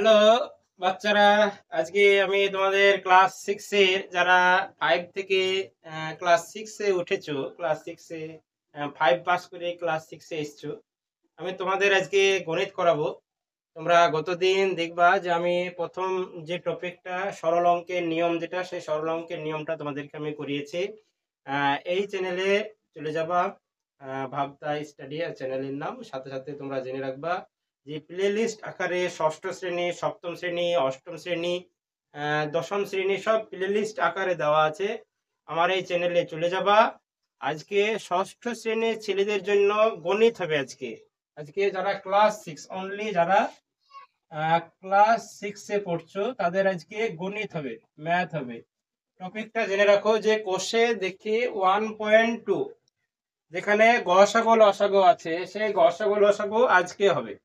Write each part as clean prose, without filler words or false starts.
Hello বাচ্চারা, আজকে আমি তোমাদের ক্লাস 6 এর যারা 5 থেকে ক্লাস 6 এ উঠেছো, ক্লাস 6 এ 5 পাস করে ক্লাস 6 এ এসছো, আমি তোমাদের আজকে গণিত করাবো। তোমরা গতদিন দেখবা যে আমি প্রথম যে টপিকটা সরল অঙ্কের নিয়ম, যেটা সেই সরল অঙ্কের নিয়মটা তোমাদেরকে আমি করিয়েছি। এই চ্যানেলে চলে যাবা, ভাবতা স্টাডি চ্যানেলের নাম, সাথে সাথে তোমরা জেনে রাখবা যে প্লে লিস্ট আকারে ষষ্ঠ শ্রেণী, সপ্তম শ্রেণী, অষ্টম শ্রেণী, দশম শ্রেণী সব প্লে লিস্ট আকারে দেওয়া আছে। আমার এই চ্যানেলে চলে যাবা। আজকে ষষ্ঠ শ্রেণীর ছেলেদের জন্য গণিত হবে। আজকে আজকে যারা ক্লাস 6, অনলি যারা ক্লাস 6 এ পড়ছো তাদের আজকে গণিত হবে, ম্যাথ হবে। টপিকটা জেনে রাখো যে কোষে দেখি 1.2, যেখানে গসাগু লসাগু আছে, সেই গসাগু লসাগু আজকে হবে।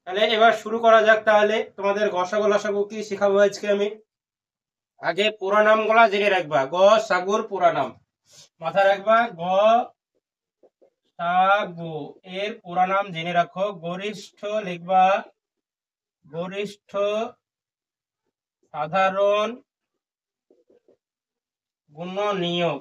তাহলে এবার শুরু করা যাক। তাহলে তোমাদের গসাগু লসাগু কি শেখাবো আজকে আমি। আগে পুরা নাম গুলা জেনে রাখবা। গ সাগুর পুরা নাম মাথায় রাখবা। গ সাগু এর পুরা নাম জেনে রাখো। গরিষ্ঠ লিখবা, গরিষ্ঠ সাধারণ গুণনীয়ক।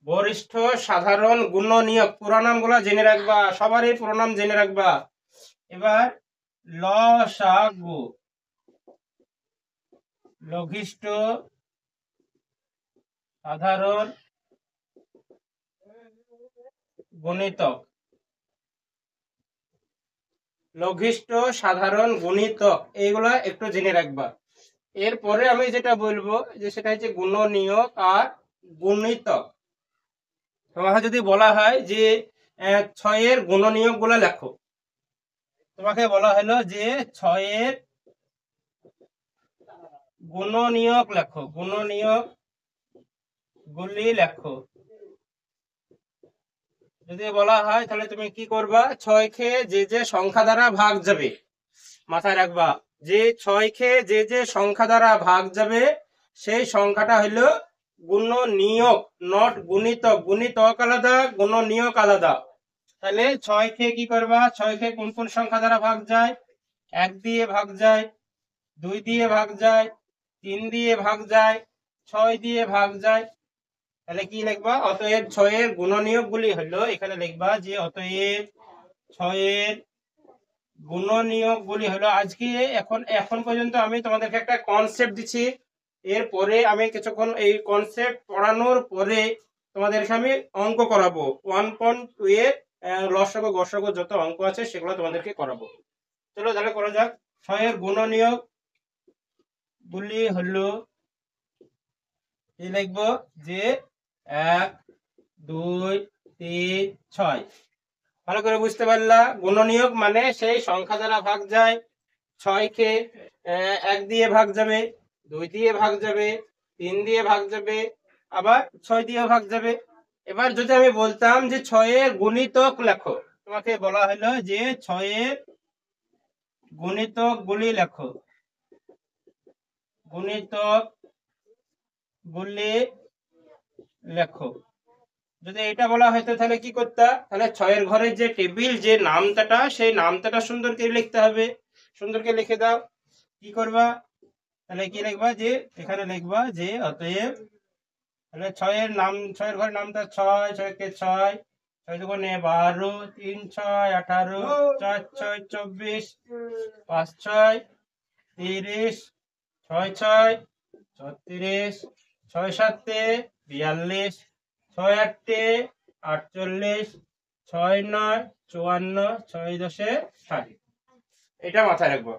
গরিষ্ঠ সাধারণ গুণনীয়ক পুরা নাম গুলা জেনে রাখবা, সবারই পুরা নাম জেনে রাখবা। এবার লসাগু, লঘিষ্ঠ সাধারণ গুণিতক, লঘিষ্ঠ সাধারণ গুণিতক, এইগুলা একটু জেনে রাখবা। এরপরে আমি যেটা বলবো যে সেটা হচ্ছে গুণনীয়ক আর গুণিতক। তোমাকে যদি বলা হয় যে 6 এর গুণনীয়ক গুলা লেখো, তোমাকে বলা হলো যে 6 এর গুণনীয়ক লেখো, গুণনীয়ক গুলি লেখো। যদি বলা হয় তাহলে তুমি কি করবা? 6 কে যে যে সংখ্যা দ্বারা ভাগ যাবে, মাথায় রাখবা যে 6 কে যে যে সংখ্যা দ্বারা ভাগ যাবে সেই সংখ্যাটা হলো গুণনীয়ক, নট গুণিতক। গুণিতক আলাদা, গুণনীয়ক আলাদা। তাহলে 6 কে কি করবা? 6 কে কোন কোন সংখ্যা দ্বারা ভাগ যায়? 1 দিয়ে ভাগ যায়, 2 দিয়ে ভাগ যায়, 3 দিয়ে ভাগ যায়, 6 দিয়ে ভাগ যায়। তাহলে কি লিখবা? অতএব 6 এর গুণনীয়ক গুলি হলো, এখানে লিখবা যে অতএব 6 এর গুণনীয়ক গুলি হলো। আজকে এখন এখন পর্যন্ত আমি তোমাদেরকে একটা কনসেপ্ট দিচ্ছি। এরপরে আমি কিছুক্ষণ এই কনসেপ্ট পড়ানোর পরে তোমাদেরকে আমি অঙ্ক করাবো। 1.2 এর লসাগু গসাগু যত অঙ্ক আছে সেগুলো তোমাদেরকে করাবো। চলো তাহলে করা যাক। 6 এর গুণনীয়ক গুলি হলো, কি লিখবো? যে 1, 2, 3, 6। ভালো করে বুঝতে পারলা? গুণনীয়ক মানে সেই সংখ্যা দ্বারা ভাগ যায়। 6 কে 1 দিয়ে ভাগ যাবে, 2 দিয়ে ভাগ যাবে, 3 দিয়ে ভাগ যাবে, আবার 6 দিয়ে ভাগ যাবে। এবার যদি আমি বলতাম যে 6 এর গুণিতক লেখো, তোমাকে বলা হলো যে 6 এর গুণিতক গুলি লেখো, গুণিতক গুলি লেখো। যদি এটা বলা হয়তো তাহলে কি করতে? তাহলে 6 এর ঘরে যে টেবিল, যে নামতাটা, সেই নামতাটা সুন্দর করে লিখতে হবে। সুন্দর করে লিখে দাও। কি করবা? তাহলে কি লিখবা? যে এখানে লিখবা যে অতএব, তাহলে 6 এর নাম, 6 এর ঘরের নামটা 6, 6 কে 6, 6 দুগুণে 12, 3 6 18, 4 6 24, 5 6 30, 6 6 36, 6 7 42, 6 8 48, 6 9 54, 6 10 60। এটা মাথায় রাখবো।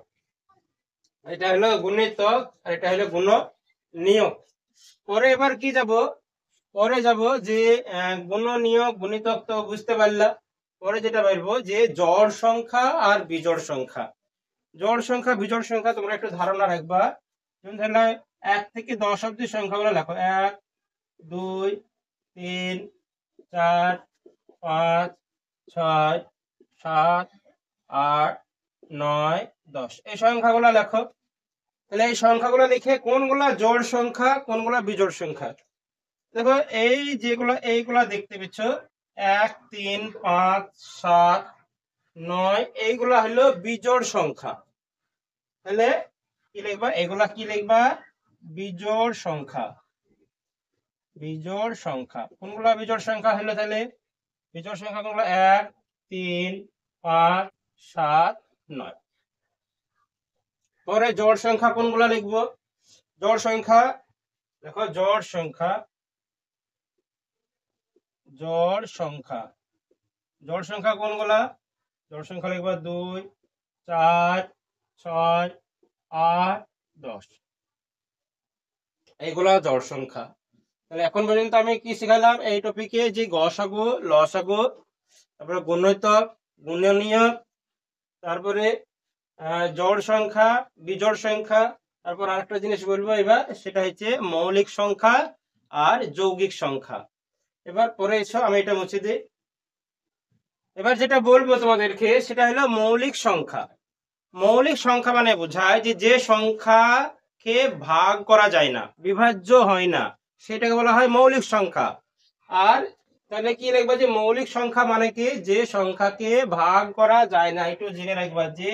এটা হলো গুণিতক আর এটা হলো গুণনীয়ক। পরে এবার কি যাব? পরে যাব যে গুণনীয়ক গুণিতক তো বুঝতে পারলা। পরে যেটা বলবো যে জোড় সংখ্যা আর বিজোড় সংখ্যা। জোড় সংখ্যা বিজোড় সংখ্যা তোমরা একটু ধারণা রাখবা। যেমন ধরলে 1 থেকে 10 অব্দি সংখ্যাগুলো লেখো। 1, 2, 3, 4, 5, 6, 7, 8, 9, 10, এই সংখ্যাগুলো লেখো। তাহলে এই সংখ্যাগুলো লিখে কোনগুলা জোড় সংখ্যা, কোনগুলা বিজোড় সংখ্যা। দেখো এই যেগুলো, এইগুলা দেখতে পেয়েছ 1, 3, 5, 7, 9 এইগুলা হলো বিজোড় সংখ্যা। তাহলে কি লিখবা, এগুলা কি লিখবা, বিজোড় সংখ্যা। বিজোড় সংখ্যা কোনগুলা বিজোড় সংখ্যা হলো, তাহলে বিজোড় সংখ্যা কোনগুলো, 1 3 5 7 9। পরে জোড় সংখ্যা কোনগুলা লিখবো, জোড় সংখ্যা দেখো, জোড় সংখ্যা, জোড় সংখ্যা, জোড় সংখ্যা কোনগুলা, জোড় সংখ্যা লিখবা 2 4 6 8 10, এইগুলা জোড় সংখ্যা। তাহলে এখন পর্যন্ত আমি কি শিখালাম এই টপিকে, যে গসাগু, লসাগু, তারপরে গুণিতক, গুণনীয়ক, তারপরে জোড় সংখ্যা, বিজোড় সংখ্যা, তারপর আরেকটা জিনিস বলবো এবার, সেটা হচ্ছে মৌলিক সংখ্যা আর যৌগিক সংখ্যা। এবার পরে এসো, আমি এটা মুছে দিই। এবার যেটা বলবো তোমাদেরকে সেটা হলো মৌলিক সংখ্যা। মৌলিক সংখ্যা মানে বোঝায় যে যে সংখ্যাকে ভাগ করা যায় না, বিভাজ্য হয় না, সেটাকে বলা হয় মৌলিক সংখ্যা। আর তাহলে কি লিখবা, যে মৌলিক সংখ্যা মানে কি, যে সংখ্যাকে ভাগ করা যায় না। একটু জেনে রাখবা, যে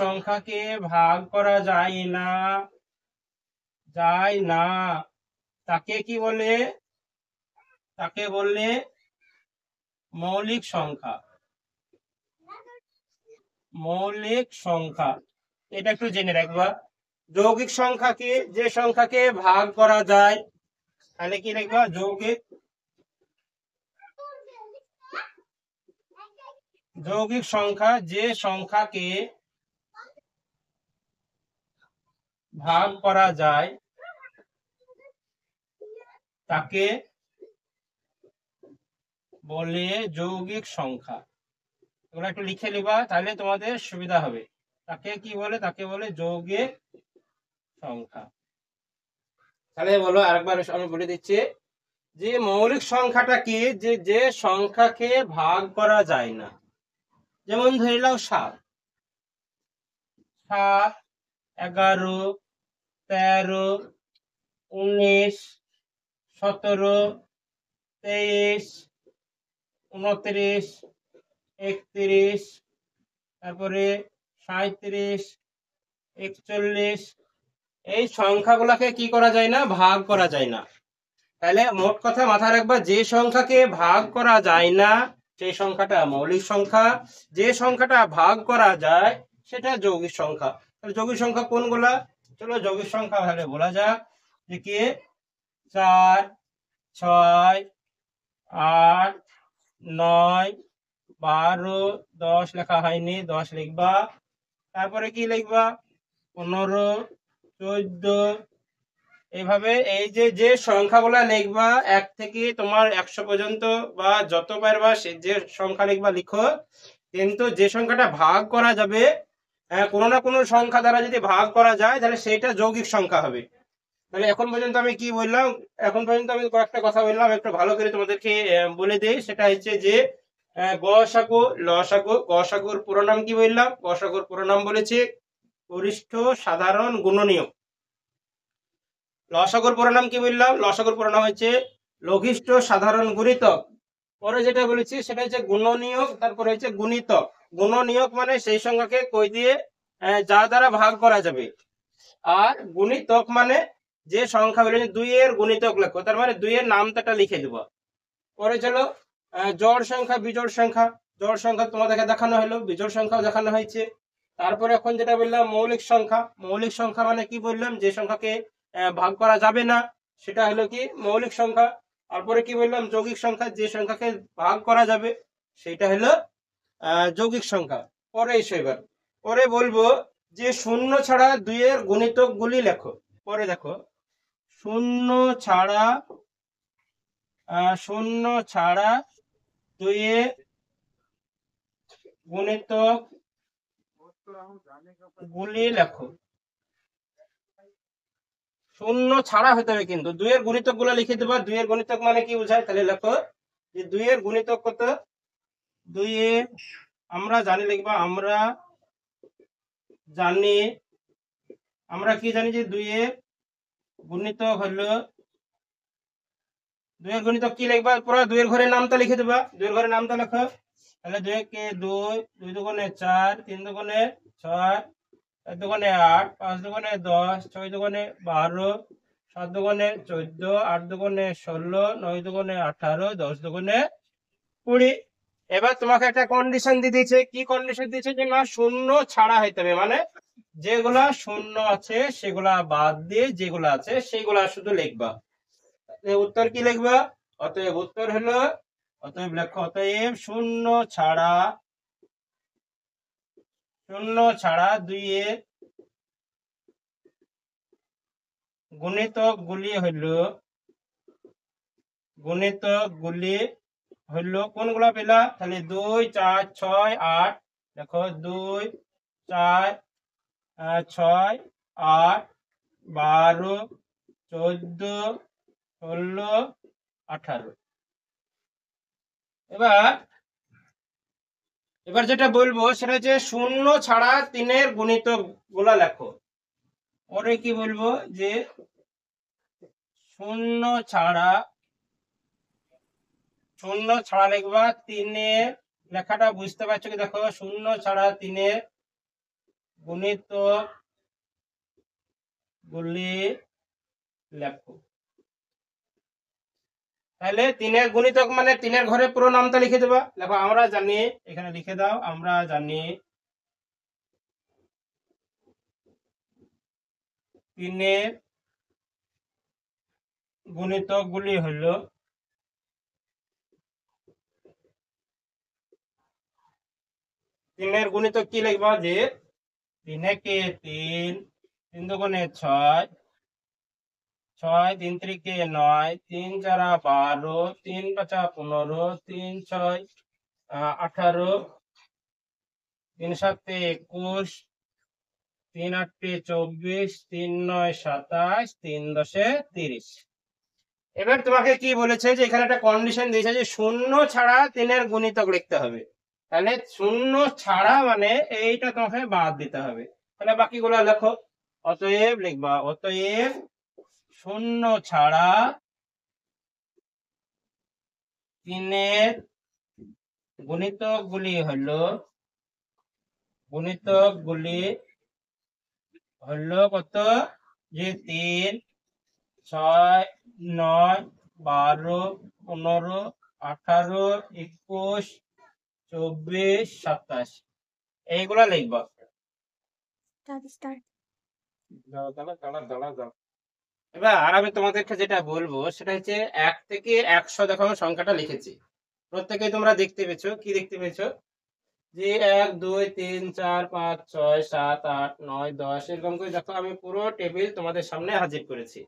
সংখ্যাকে ভাগ করা যায় না, তাকে কি বলে, তাকে বললে মৌলিক সংখ্যা। মৌলিক সংখ্যা এটা একটু জেনে রাখবা। যৌগিক সংখ্যা কি, যে সংখ্যাকে ভাগ করা যায়, তাহলে কি লিখবা, যৌগিক। যৌগিক সংখ্যা যে সংখ্যাকে ভাগ করা যায় তাকে বলে যৌগিক সংখ্যা। এগুলো একটু লিখে নিবা, তাহলে তোমাদের সুবিধা হবে। তাকে কি বলে, তাকে বলে যৌগিক সংখ্যা। তাহলে বলো আরেকবার আমি বলে দিচ্ছি, যে মৌলিক সংখ্যাটা কি, যে যে সংখ্যাকে ভাগ করা যায় না। যেমন ধরে নাও 7, 11 13 19 17 23 29 31, তারপরে 37 41, এই সংখ্যাগুলোকে কি করা যায় না, ভাগ করা যায় না। তাহলে মোট কথা মাথায় রাখবা, যে সংখ্যাকে ভাগ করা যায় না সেই সংখ্যাটা মৌলিক সংখ্যা, যে সংখ্যাটা ভাগ করা যায় সেটা যৌগিক সংখ্যা। তাহলে যৌগিক সংখ্যা কোনগুলা, চলো যৌগিক সংখ্যা তাহলে বলা যাক, যে কি 4 6 8 9 12 10 লেখা হয়নি, 10 লিখবা। তারপরে কি লিখবা, 15 14, এইভাবে এই যে যে সংখ্যাগুলা লিখবা 1 থেকে তোমার 100 পর্যন্ত, বা যত পারবা সে যে সংখ্যা লিখবা লিখো। কিন্তু যে সংখ্যাটা ভাগ করা যাবে, কোনো না কোনো সংখ্যা দ্বারা যদি ভাগ করা যায়, তাহলে সেটা যৌগিক সংখ্যা হবে। তাহলে এখন পর্যন্ত আমি কি বললাম, এখন পর্যন্ত আমি কয়েকটা কথা বললাম, একটু ভালো করে তোমাদেরকে বলে দেই। সেটা হচ্ছে যে গসাগু, লসাগু। গসাগুর পুরো নাম কি বললাম, গসাগুর পুরো নাম বলেছি গরিষ্ঠ সাধারণ গুণনীয়ক। লসাগুর পুরো নাম কি বললাম, লসাগুর পুরো নাম হচ্ছে লঘিষ্ঠ সাধারণ গুণিতক। পরে যেটা বলেছি সেটা হচ্ছে গুণনীয়ক, তারপরে হচ্ছে গুণিতক। গুণনীয়ক মানে সেই সংখ্যাকে কই দিয়ে যা দ্বারা ভাগ করা যাবে। আর গুণিতক মানে যে সংখ্যা বলে 2 এর গুণিতক লেখো, তার মানে 2 এর নামটা লিখে দেবো। পরে চলো জোড় সংখ্যা, বিজোড় সংখ্যা। জোড় সংখ্যা তোমাদেরকে দেখানো হলো, বিজোড় সংখ্যাও দেখানো হয়েছে। তারপরে এখন যেটা বললাম মৌলিক সংখ্যা। মৌলিক সংখ্যা মানে কি বললাম, যে সংখ্যাকে ভাগ করা যাবে না সেটা হলো কি মৌলিক সংখ্যা। তারপরে কি বললাম, যৌগিক সংখ্যা, যে সংখ্যাকে ভাগ করা যাবে সেটা হলো যৌগিক সংখ্যা। পরে এসো এবার, পরে বলবো যে শূন্য ছাড়া 2 এর গুণিতক গুলি লেখো। পরে দেখো, শূন্য ছাড়া 2 এর গুণিতক গুলি লেখো। শূন্য ছাড়া হতে হবে, কিন্তু 2 এর গুণিতক গুলো লিখে দেবা। 2 এর গুণিতক মানে কি বোঝায়, তাহলে লেখো যে 2 এর গুণিতক কত। 2 এর আমরা জানি লিখবা, আমরা কি জানি যে 2 এর গুণিতক হলো দুইয়ের গণিতক কি লিখবা? পুরো দুইয়ের ঘরের নামটা লিখে দেবা। দুইয়ের ঘরের নামটা লেখো। তাহলে 2 কে 2, 2 দুগুণে 4, 3 দুগুণে 6, 4 দুগুণে 8, 5 দুগুণে 10, 6 দুগুণে 12, 7 দুগুণে 14, 8 দুগুণে 16, 9 দুগুণে 18, 10 দুগুণে 20। এবার তোমাকে একটা কন্ডিশন দিয়ে দিয়েছে। কি কন্ডিশন দিয়েছে? যে না, শূন্য ছাড়া হইতে হবে, মানে যেগুলা শূন্য আছে সেগুলা বাদ দিয়ে যেগুলা আছে সেগুলা শুধু লিখবা। উত্তর কি লিখবা? অতএব উত্তর হলো, অতএব লেখো, অতএব শূন্য ছাড়া 2 এর গুণিতক গুলি হইল কোনগুলা পেলা? তাহলে 2, 4, 6, 8। দেখো 2, 4, 6, 8, 12, 14, 16, 18। এবার যেটা বলবো সেটা হচ্ছে শূন্য ছাড়া 3 এর গুণিতক গুলা লেখো। ওরে কি বলবো? যে শূন্য ছাড়া লিখবা 3 এর, লেখাটা বুঝতে পারছো কি? দেখো, শূন্য ছাড়া 3 এর গুণিতক গুলি লেখো। তাহলে 3 এর গুণিতক মানে 3 এর ঘরে পুরো নামটা লিখে দেবা। দেখো, আমরা জানি, এখানে লিখে দাও, আমরা জানি 3 এর গুণিতক গুলি হলো, 3 এর গুণিতক কি লিখবা? যে 3 একে 3, 3 দুগুণে 6, 6, 3 3 9, 3 4 12, 3 5 15, 3 6 18, 3 7 21, 3 8 24, 3 9 27, 3 10 30। এবার তোমাকে কি বলেছে? যে এখানে একটা কন্ডিশন দিয়েছে যে শূন্য ছাড়া 3 এর গুণিতক লিখতে হবে। তাহলে শূন্য ছাড়া মানে এইটা তোমাকে বাদ দিতে হবে। তাহলে বাকিগুলো লেখো। অতএব লিখবা, অতএব শূন্য ছাড়া 3 এর গুণিতক গুলি হলো কত? যে 3, 6, 9, 12, 15, 18, 21, 24, 27 এইগুলা লিখবা। এবার আর আমি তোমাদেরকে যেটা বলবো সেটা হচ্ছে 1 থেকে 100। দেখো, আমি সংখ্যাটা লিখেছি, প্রত্যেকেই তোমরা দেখতে পেয়েছো। কি দেখতে পেয়েছো? যে 1 2 3 4 5 6 7 8 9 10 এরকম করে দেখো, আমি পুরো টেবিল তোমাদের সামনে হাজির করেছি।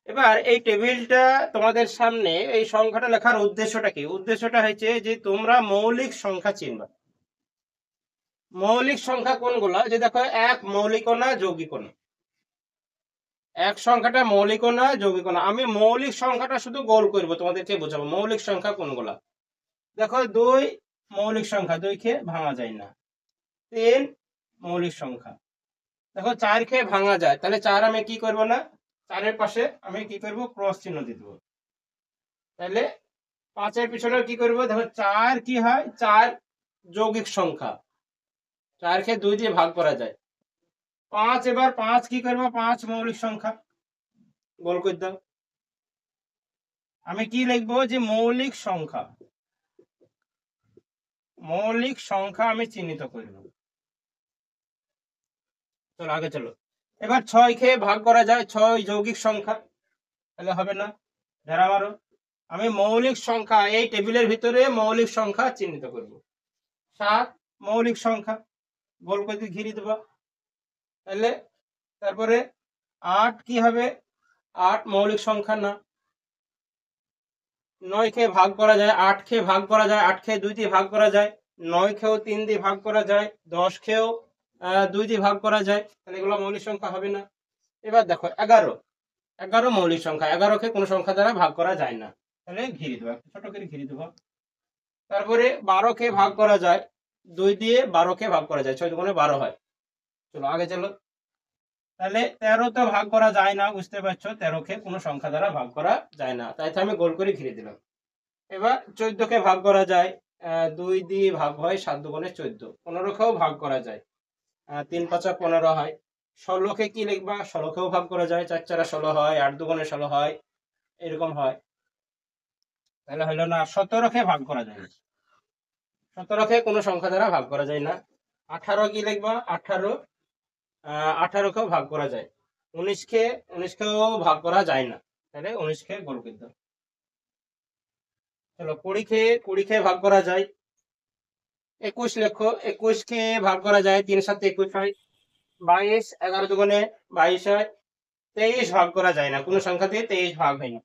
এবার এই টেবিলটা তোমাদের সামনে, এই সংখ্যাটা লেখার উদ্দেশ্যটা কি? উদ্দেশ্যটা হচ্ছে যে তোমরা মৌলিক সংখ্যা চিনবা। মৌলিক সংখ্যা কোনগুলা? যে দেখো, 1 মৌলিকও না, যৌগিকও না। 1 সংখ্যাটা মৌলিকও না, যৌগিকও না। আমি মৌলিক সংখ্যাটা শুধু গোল করবো, তোমাদেরকে বোঝাবো মৌলিক সংখ্যা কোনগুলা। দেখো, 2 মৌলিক সংখ্যা, 2 কে ভাঙা যায় না। 3 মৌলিক সংখ্যা। দেখো, 4 কে ভাঙা যায়, তাহলে 4 আমি কি করব না, 4 এর পাশে আমি কি করব? ক্রস চিহ্ন দিয়ে দেবো। তাহলে 5 এর পিছনে কি করব? দেখো, 4 কি হয়? 4 যৌগিক সংখ্যা, 4 কে 2 দিয়ে ভাগ করা যায়। 5, এবার 5 কি করব? 5 মৌলিক সংখ্যা, গোল করে দাও। আমি কি লিখবো? যে মৌলিক সংখ্যা আমি চিহ্নিত করব। চলো আগে চলো। এবার 6 কে ভাগ করা যায়, 6 যৌগিক সংখ্যা, তাহলে হবে না, ধারা মারো। আমি মৌলিক সংখ্যা, এই টেবিলের ভিতরে মৌলিক সংখ্যা চিহ্নিত করব। 7 মৌলিক সংখ্যা, গোল করে ঘিরে দেবো। তাহলে তারপরে 8 কি হবে? 8 মৌলিক সংখ্যা না। 9 কে ভাগ করা যায়, 8 কে ভাগ করা যায়, 8 কে 2 দিয়ে ভাগ করা যায়, 9 কেও 3 দিয়ে ভাগ করা যায়, 10 কেও 2 দিয়ে ভাগ করা যায়, তাহলে এগুলো মৌলিক সংখ্যা হবে না। এবার দেখো, 11 মৌলিক সংখ্যা, 11 কে কোনো সংখ্যা দ্বারা ভাগ করা যায় না, তাহলে ঘিরে দেবো, ছোট করে ঘিরে দেবো। তারপরে 12 কে ভাগ করা যায়, 2 দিয়ে 12 কে ভাগ করা যায়, 6 দুগুণে 12 হয়। চলো আগে চলো। তাহলে 13 তো ভাগ করা যায় না, বুঝতে পারছো, 13 কে কোনো সংখ্যা দ্বারা ভাগ করা যায় না, তাই তো আমি গোল করে ঘিরে দিলাম। এবার 14 কে ভাগ করা যায়, 2 দিয়ে ভাগ হয়, 7 দুগুণে 14। 15 কেও ভাগ করা যায়, 3 5 15 হয়। 16 কে কি লিখবা, 16 কেও ভাগ করা যায়, 4 4 16 হয়, 8 দুগুণে 16 হয়, এরকম হয়। তাহলে হলো না, 17 কে ভাগ করা যায় না, 17 কে কোনো সংখ্যা দ্বারা ভাগ করা যায় না। 18 কি লিখবা, 18, 18 কেও ভাগ করা যায়। 19 কে, 19 কেও ভাগ করা যায় না, তাহলে 19 কে গোল করে দাও। চলো 20 কে ভাগ করা যায়। 21 লেখো, 21 কে ভাগ করা যায়, 3 7 21 হয়। 22, 11 দুগুণে 22 হয়। 23 ভাগ করা যায় না, কোনো সংখ্যা দিয়ে 23 ভাগ হয় না,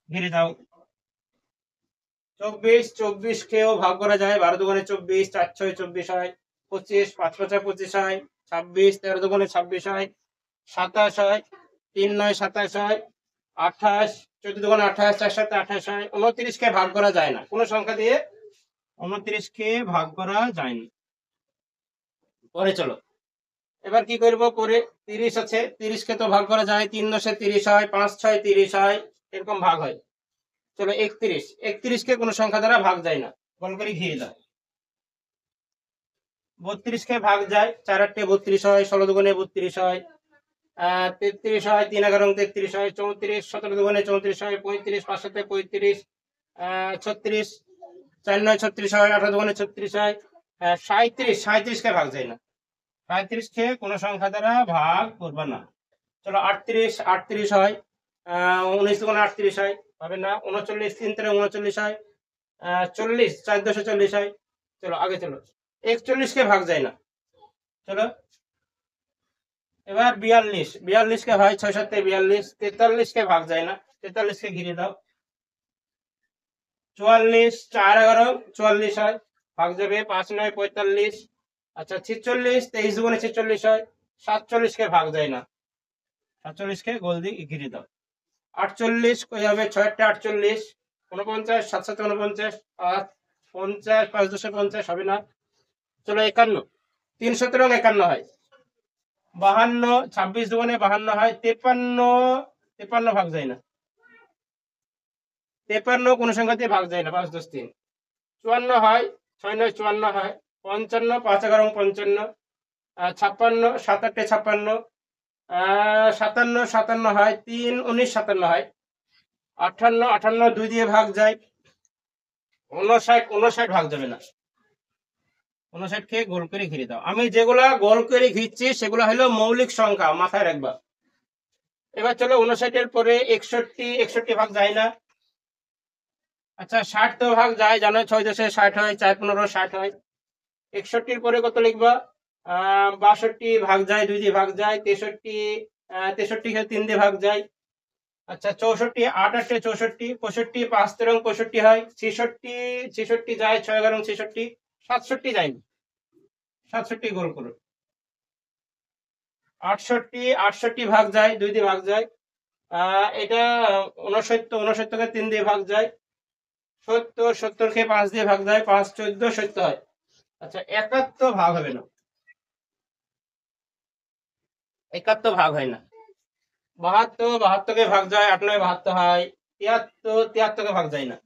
ঘিরে দাও। 24 কেও ভাগ করা যায়, 12 দুগুণে 24, 4 6 24 হয়। 25, 5 5 25 হয়। 26, 13 দুগুণে 26 হয়। 27 হয়, 3 9 27 হয়। 28, 14 দুগুণে 28, 4 7 28 হয়। 29 কে ভাগ করা যায় না, কোনো সংখ্যা দিয়ে 29 কে ভাগ করা যায় না। পরে চলো, এবার কি করব, পরে 30 আছে, 30 কে তো ভাগ করা যায়, 3 10 30 হয়, 5 6 30 হয়, এরকম ভাগ হয়। চলো 31, 31 কে কোনো সংখ্যা দ্বারা ভাগ যায় না, গোল করে ঘিরে দাও। 32 কে ভাগ যায়, 4 8 32 হয়, 16 দুগুণে 32 হয়। 33 হয়, 3 11 33 হয়। 34, 17 দুগুণে 34 হয়। 35, 5 7 35, 36, 4 9 36 হয়, 18 দুগুণে 36 হয়। 37, 37 কে ভাগ যায় না, 37 কে কোনো সংখ্যা দ্বারা ভাগ করবা না। চলো 38, 38 হয়, 19 দুগুণে 38 হয়, হবে না। 39, 3 3 39 হয়। 40, 4 10 40 হয়। চলো আগে চলো, 41 কে ভাগ যায় না। চলো এবার 42, 42 কে হয় 6 7 42। 43 কে ভাগ যায় না, 43 কে ঘিরে দাও। 44, 4 11 44 হয়, ভাগ যাবে, 5 9 45। আচ্ছা 46, 23 দুগুণে 46 হয়। 47 কে ভাগ যায় না, 47 কে গোল দিয়ে ঘিরে দাও। 48 কই হবে, 6 8 48। 49, 7 7 49, 50, 5 10 50 হবে না। চলো 51, 3 17 51 হয়। 52, 26 দুগুণে 52 হয়। 53, 53 ভাগ যায় না, 53 কোনো সংখ্যা দিয়ে ভাগ যায় না, 5 10 3। 54 হয়, 6 9 54 হয়। 55, 5 11 55। 56, 7 8 56। 57, 57 হয়, 3 19 57 হয়। 58, 58 2 দিয়ে ভাগ যায়। 59, 59 ভাগ যাবে না, 59 কে গোল করে ঘিরে দাও। আমি যেগুলা গোল করে ঘিরছি সেগুলো হলো মৌলিক সংখ্যা, মাথায় রাখবা। এবার চলো 59 এর পরে 61, 61 ভাগ যায় না। আচ্ছা 60 তো ভাগ যায়, জানো, 6 10 60 হয়, 4 15 60 হয়। 61 এর পরে কত লিখবা, 62 ভাগ যায়, 2 দিয়ে ভাগ যায়। 63, 63 কে 3 দিয়ে ভাগ যায়। আচ্ছা 64, 8 8 64। 65, 5 13 65 হয়। 66, 66 যায়, 6 11 66। 67 যায়নি, 67 গোল করো। 68, 68 ভাগ যায়, 2 দিয়ে ভাগ যায়। এটা 69, 69 কে 3 দিয়ে ভাগ যায়। 70, 70 কে 5 দিয়ে ভাগ যায়, 5 14 70 হয়। আচ্ছা 71 ভাগ হবে না, 71 ভাগ হয় না। 72, 72 কে ভাগ যায়, 8 9 72 হয়। 73, 73 কে ভাগ যায় না।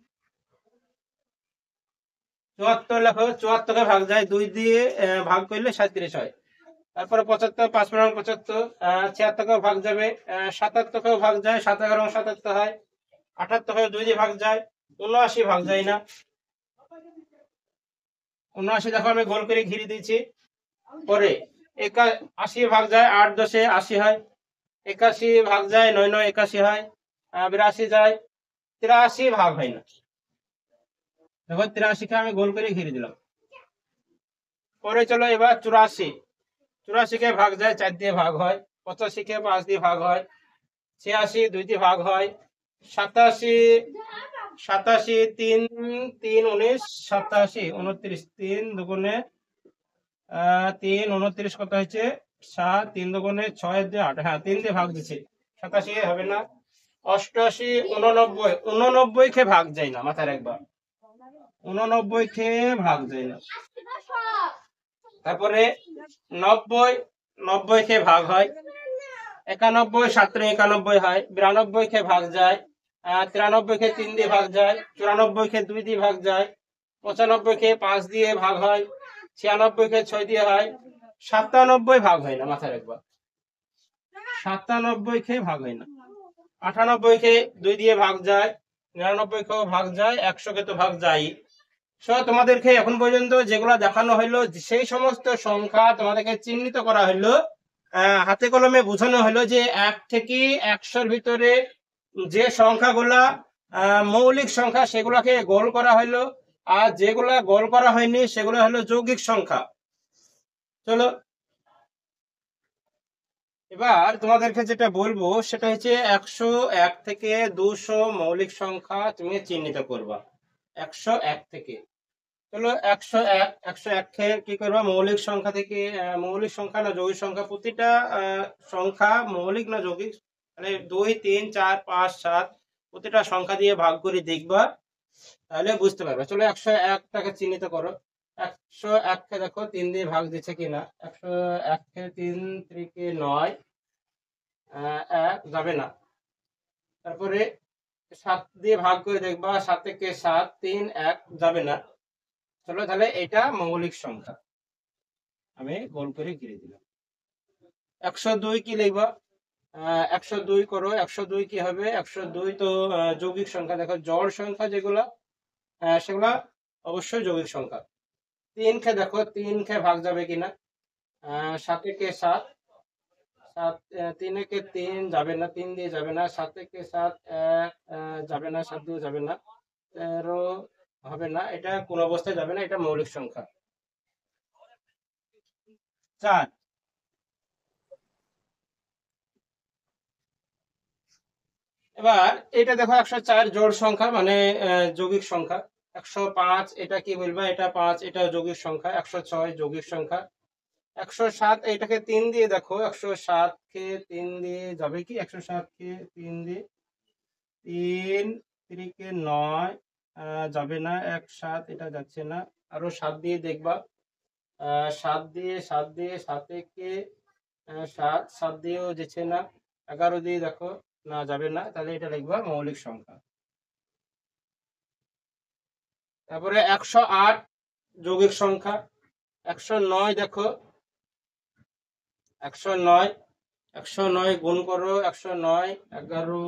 74 লেখো, 74 কে ভাগ যায়, 2 দিয়ে ভাগ করলে 37 হয়। তারপরে 75, 5 15 75। 76 কেও ভাগ যাবে, 77 কেও ভাগ যায়, 7 11 77 হয়। 78 কেও 2 দিয়ে ভাগ যায়। 79 ভাগ যায় না। 79 দেখো আমি গোল করে ঘিরে দিয়েছি। পরে 81 ভাগ যায়, 8 10 80 হয়। 81 ভাগ যায়, 9 9 81 হয়। 82 যায়। 83 ভাগ হয় না, দেখো 83 কে আমি গোল করে ঘিরে দিলাম। পরে চলো এবার 84, 84 কে ভাগ যায়, 4 দিয়ে ভাগ হয়। 85 কে 5 দিয়ে ভাগ হয়। 86 2 দিয়ে ভাগ হয়। 87, 87 3 3 19 87 29। 3 দুগুণে 3 29 কত হয়েছে, 7 3 দুগুণে 6 দিয়ে 8, হ্যাঁ 3 দিয়ে ভাগ দিচ্ছে। 87 হবে না। 88, 89, 89 কে ভাগ যায় না, মাথায় রাখবা, 89 কে ভাগ যায় না। তারপরে 90, 90 কে ভাগ হয়। 91 7 91 হয়, 92 কে ভাগ যায়, 93 কে 3 দিয়ে ভাগ যায়, 94 কে 2 দিয়ে ভাগ যায়, 95 কে 5 দিয়ে ভাগ হয়, 96 কে 6 দিয়ে হয়, 97 ভাগ হয় না, মাথায় রাখবা। 97 কে ভাগ হয় না। 98 কে 2 দিয়ে ভাগ যায়, 99 কেও ভাগ যায়, 100 কে তো ভাগ যায়। সো তোমাদেরকে এখন পর্যন্ত যেগুলো দেখানো হইলো সেই সমস্ত সংখ্যা তোমাদেরকে চিহ্নিত করা হইলো, হাতে কলমে বোঝানো হলো যে 1 থেকে 100-র ভিতরে যে সংখ্যাগুলা মৌলিক সংখ্যা সেগুলাকে গোল করা হইলো, আর যেগুলা গোল করা হয়নি সেগুলো হলো যৌগিক সংখ্যা। চলো এবার তোমাদেরকে যেটা বলবো সেটা হচ্ছে 101 থেকে 200 মৌলিক সংখ্যা তুমি চিহ্নিত করবা। 101 থেকে, চলো 101 কে কি করবা, মৌলিক সংখ্যা থেকে, মৌলিক সংখ্যা না যৌগিক সংখ্যা, প্রতিটা সংখ্যা মৌলিক না যৌগিক, মানে 2 3 4 5 7 প্রতিটা সংখ্যা দিয়ে ভাগ করে দেখবা, তাহলে বুঝতে পারবে। চলো 101 টাকে চিহ্নিত করো। 101 কে দেখো 3 দিয়ে ভাগ দিচ্ছে কিনা। 101 কে 3 3 9, 1 যাবে না। তারপরে 7 দিয়ে ভাগ করে দেখবা, 7 কে 7 3 1 যাবে না। চলো তাহলে এটা মৌলিক সংখ্যা, আমি গোল করে ঘিরে দিলাম। 102 কি লিখবা, 102 করো। 102 কি হবে, 102 তো যৌগিক সংখ্যা। দেখো জড় সংখ্যা যেগুলা সেগুলা অবশ্যই যৌগিক সংখ্যা। 3 কে দেখো 3 কে ভাগ যাবে কিনা, 7 কে 7 7 3 কে 3 যাবে না, 3 দিয়ে যাবে না। 7 কে 7 যাবে না, 7 দিয়ে যাবে না। 13 হবে না, এটা কোন অবস্থায় যাবে না, এটা মৌলিক সংখ্যা। 4, এবার এটা দেখো 104 জোড় সংখ্যা, মানে যৌগিক সংখ্যা। 105 এটা কি বলবা, এটা 5, এটা যৌগিক সংখ্যা। 106 যৌগিক সংখ্যা। 107 এটাকে 3 দিয়ে দেখো, 107 কে 3 দিয়ে যাবে কি, 107 কে 3 দিয়ে, 3 3 কে 9 যাবে না, 17 এটা যাচ্ছে না। আরো 7 দিয়ে দেখবা, 7 দিয়ে 7 দিয়ে 7 কে 7 7 দিয়েও যাচ্ছে না। 11 দিয়ে দেখো, না যাবে না, তাহলে এটা লিখবা মৌলিক সংখ্যা। তারপরে 108 যৌগিক সংখ্যা। 109 দেখো, 109 109 গুণ করো, 109 11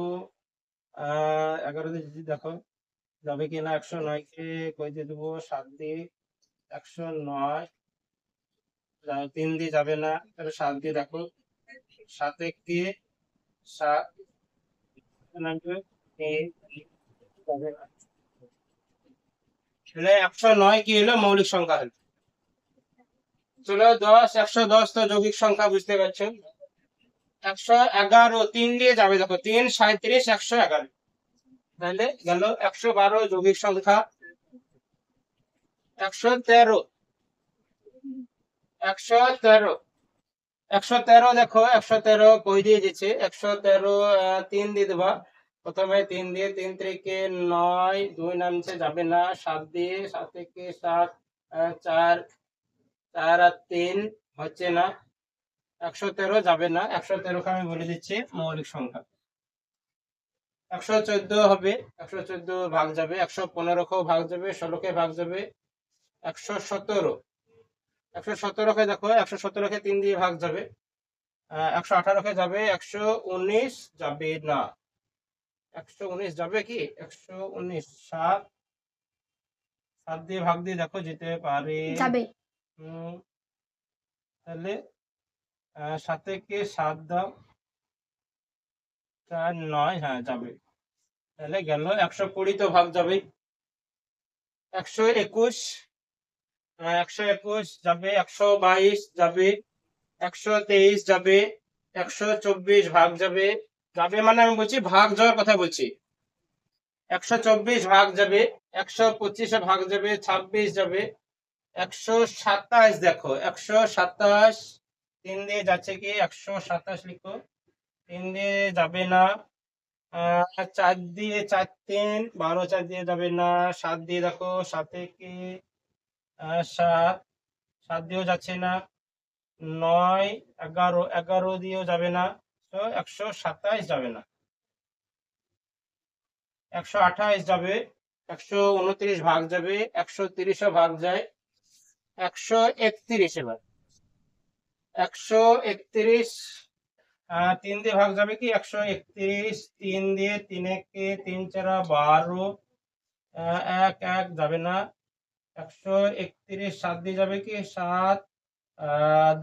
11 দিয়ে যদি দেখো যাবে কিনা। 109 কে কই দিয়ে দেবো, 7 দিয়ে। 109 3 দিয়ে যাবে না, তাহলে 7 দিয়ে দেখো। 7 কে 7 নামবে, যাবে না। তাহলে 109 কি হলো, মৌলিক সংখ্যা হলো। চলো 10, 110 তো যৌগিক সংখ্যা, বুঝতে পারছো। 111 3 দিয়ে যাবে, দেখো 3 37 111, তাহলে গেল 112 যৌগিক সংখ্যা। 113 113 113 দেখো, 113 কই দিয়ে যেছে, 113 3 দিয়ে দেবা। প্রথমে 3 দিয়ে, 3 থেকে 9 2 নামছে, যাবে না। 7 দিয়ে, 7 থেকে 7 4 4 আর 3 হচ্ছে না। 113 যাবে না, 113 কে আমি বলে দিচ্ছি মৌলিক সংখ্যা। 114 হবে, 114 ভাগ যাবে। 115 কেও ভাগ যাবে, 16 কে ভাগ যাবে। 117 117 কে দেখো, 117 কে 3 দিয়ে ভাগ যাবে। 118 কে যাবে, 119 যাবে না। 119 যাবে কি, 119 7 7 দিয়ে ভাগ দিয়ে দেখো যেতে পারে, যাবে। তাহলে 7 কে 7 দাও, 4 9, হ্যাঁ যাবে। তাহলে গেল 120 তো ভাগ যাবে। 121 121 যাবে, 122 যাবে, 123 যাবে, 124 ভাগ যাবে। যাবে মানে আমি বলছি ভাগ যাওয়ার কথা বলছি। 124 ভাগ যাবে, 125 ভাগ যাবে, 26 যাবে। 127 দেখো, 127 3 দিয়ে যাচ্ছে কি, 127 লিখো। 3 দিয়ে যাবে না। 4 দিয়ে 4 3 12, 4 দিয়ে যাবে না। 7 দিয়ে দেখো, 7 কি 7 7 দিয়েও যাচ্ছে না। 9 11 11 দিয়েও যাবে না। 127 যাবে না, 128 যাবে, 129 ভাগ যাবে, 130ও ভাগ যায়, 131 এবার 131 3 দিয়ে ভাগ যাবে কি 131, 3 দিয়ে 3 একে 3 4 12, 1 1 যাবে না, 131 7 দিয়ে যাবে কি 7,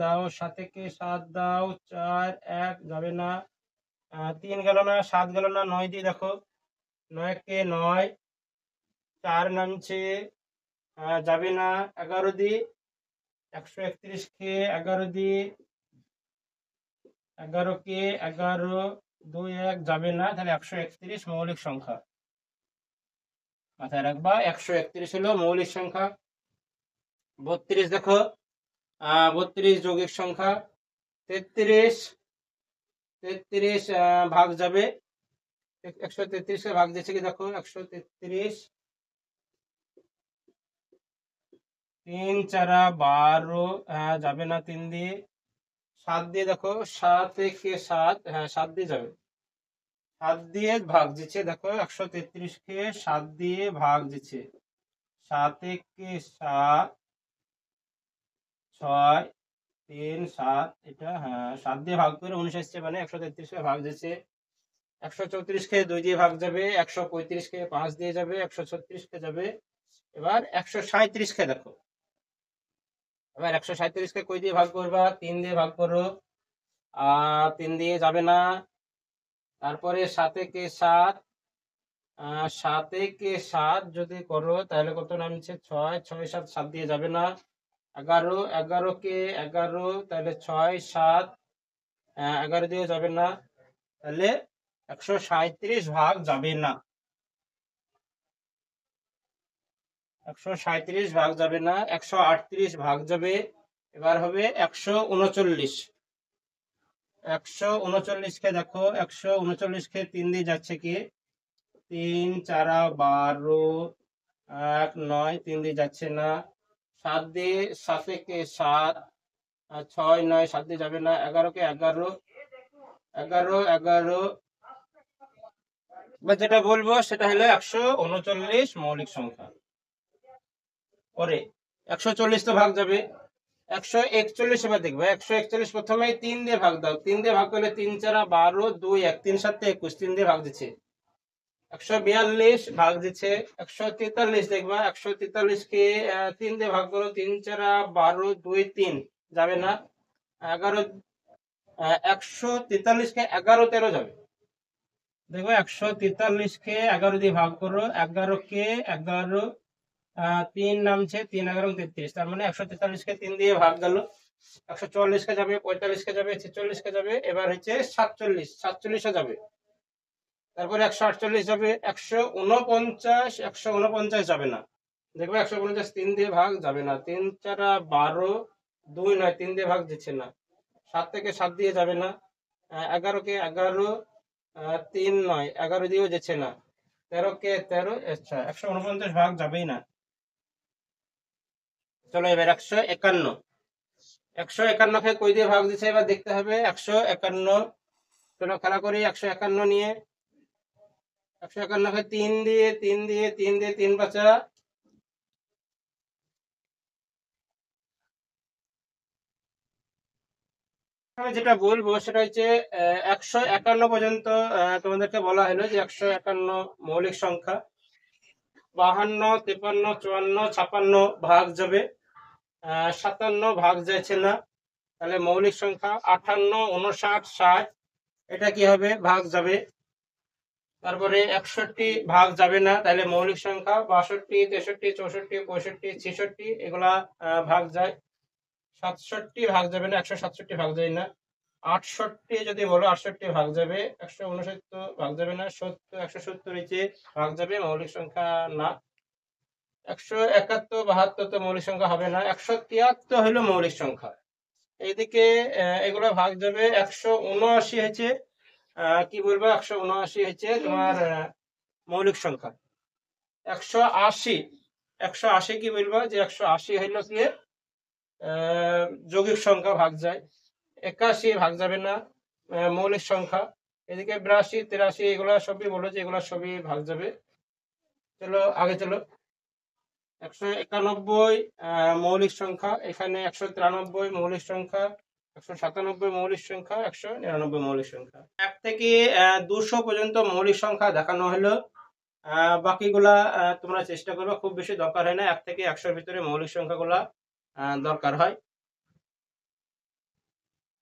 দাও 7 একে 7 দাও, 4 1 যাবে না, 3 গেল না, 7 গেল না, 9 দিয়ে দেখো, 9 একে 9, 4 নামছে, যাবে না, 11 দিয়ে 131 কে 11 দিয়ে, 11 কে 11, 2 1 যাবে না, তাহলে 131 মৌলিক সংখ্যা। মাথায় রাখবা 131 হলো মৌলিক সংখ্যা। 32 দেখো, 32 যৌগিক সংখ্যা। 33 ভাগ যাবে, 133 কে ভাগ দিচ্ছে কি দেখো, 133, 3 4 12, যাবে না 3 দিয়ে, 7 দিয়ে দেখো, 7 একে 7, 7 দিয়ে যাবে, 7 দিয়ে ভাগ দিচ্ছে দেখো, 133 কে 7 দিয়ে ভাগ দিচ্ছে, 7 একে 7, 6 3 7, এটা 7 দিয়ে ভাগ করে 19 আসছে, মানে 133 কে ভাগ দিচ্ছে। 134 কে 2 দিয়ে ভাগ যাবে, 135 কে 5 দিয়ে যাবে, 136 কে যাবে। এবার 137 কে দেখো, এবার 137 কে কই দিয়ে ভাগ করবা, 3 দিয়ে ভাগ করো, 3 দিয়ে যাবে না। তারপরে 7 একে 7, 7 একে 7 যদি করো তাহলে কত নামছে, 6 6 7, 7 দিয়ে যাবে না। 11 11 কে 11, তাহলে 6 7, 11 দিয়ে যাবে না, তাহলে 137 ভাগ যাবে না, 137 ভাগ যাবে না, 138 ভাগ যাবে। এবার হবে 139, 139 কে দেখো, 139 কে 3 দিয়ে যাচ্ছে কি, 3 4 12, 1 9, 3 দিয়ে যাচ্ছে না। 7 দিয়ে 7 কে 7, 6 9, 7 দিয়ে যাবে না। 11 কে 11, 11 11, বা যেটা বলবো সেটা হলো 139 মৌলিক সংখ্যা। পরে 140 তো ভাগ যাবে, 141 এবার দেখবো, 141 প্রথমে 3 দিয়ে ভাগ দাও, 3 দিয়ে ভাগ করলে 3 4 12, 2 1, 3 7 21, 3 দিয়ে ভাগ দিচ্ছে। 142 ভাগ দিচ্ছে, 143 দেখবা, 143 কে 3 দিয়ে ভাগ করো, 3 4 12, 2 3, যাবে না। 11, 143 কে 11 13 যাবে, দেখো 143 কে 11 দিয়ে ভাগ করো, 11 কে 11, 3 নামছে, 3 11 33, তার মানে 143 কে 3 দিয়ে ভাগ গেল। 144 কে যাবে, 45 কে যাবে, 46 কে যাবে, এবার হচ্ছে 47 47 যাবে। তারপরে 148 যাবে, 149 149 যাবে না, দেখবে 149 3 দিয়ে ভাগ যাবে না, 3 4 12, 2 9, 3 দিয়ে ভাগ দিচ্ছে না। 7 থেকে 7 দিয়ে যাবে না। 11 কে 11, 3 9, 11 দিয়েও যাচ্ছে না। 13 কে 13, আচ্ছা 149 ভাগ যাবেই না। চলো এবার 151, 151 কে কই দিয়ে ভাগ দিচ্ছে এবার দেখতে হবে। 151, চলো খেলা করি। 151 নিয়ে, 151 কে 3 দিয়ে 3 দিয়ে 3 দিয়ে 3 5, আমি যেটা বলবো সেটা হচ্ছে 151 পর্যন্ত তোমাদেরকে বলা হলো যে 151 মৌলিক সংখ্যা। 52 53 54 56 ভাগ যাবে, 57 ভাগ যাচ্ছে না, তাহলে মৌলিক সংখ্যা। 58 59 60, এটা কি হবে, ভাগ যাবে। তারপরে 61 ভাগ যাবে না, তাহলে মৌলিক সংখ্যা। 62 63 64 65 66, এগুলা ভাগ যায়। 67 ভাগ যাবে না, 167 ভাগ যায় না। 68 যদি বলো 68 ভাগ যাবে, 169 ভাগ যাবে না, 70 170 নিচে ভাগ যাবে, মৌলিক সংখ্যা না। 171 72 তো মৌলিক সংখ্যা হবে না। 173 হলো মৌলিক সংখ্যা। এইদিকে এগুলো ভাগ যাবে। 179 হয়েছে, কি বলবো, 179 হয়েছে তোমার মৌলিক সংখ্যা। 180, 180 কি বলবো, যে 180 হইলো কি যৌগিক সংখ্যা, ভাগ যায়। 81 ভাগ যাবে না, মৌলিক সংখ্যা। এদিকে 82, 83 এগুলা সবই বলেছে, এগুলা সবই ভাগ যাবে। চলো আগে চলো। 191 মৌলিক সংখ্যা, এখানে 193 মৌলিক সংখ্যা, 197 মৌলিক সংখ্যা, 199 মৌলিক সংখ্যা। 1 থেকে 200 পর্যন্ত মৌলিক সংখ্যা দেখানো হলো। বাকিগুলা তোমরা চেষ্টা করবে, খুব বেশি দরকার হয় না। 1 থেকে 100-র ভিতরে মৌলিক সংখ্যাগুলা দরকার হয়।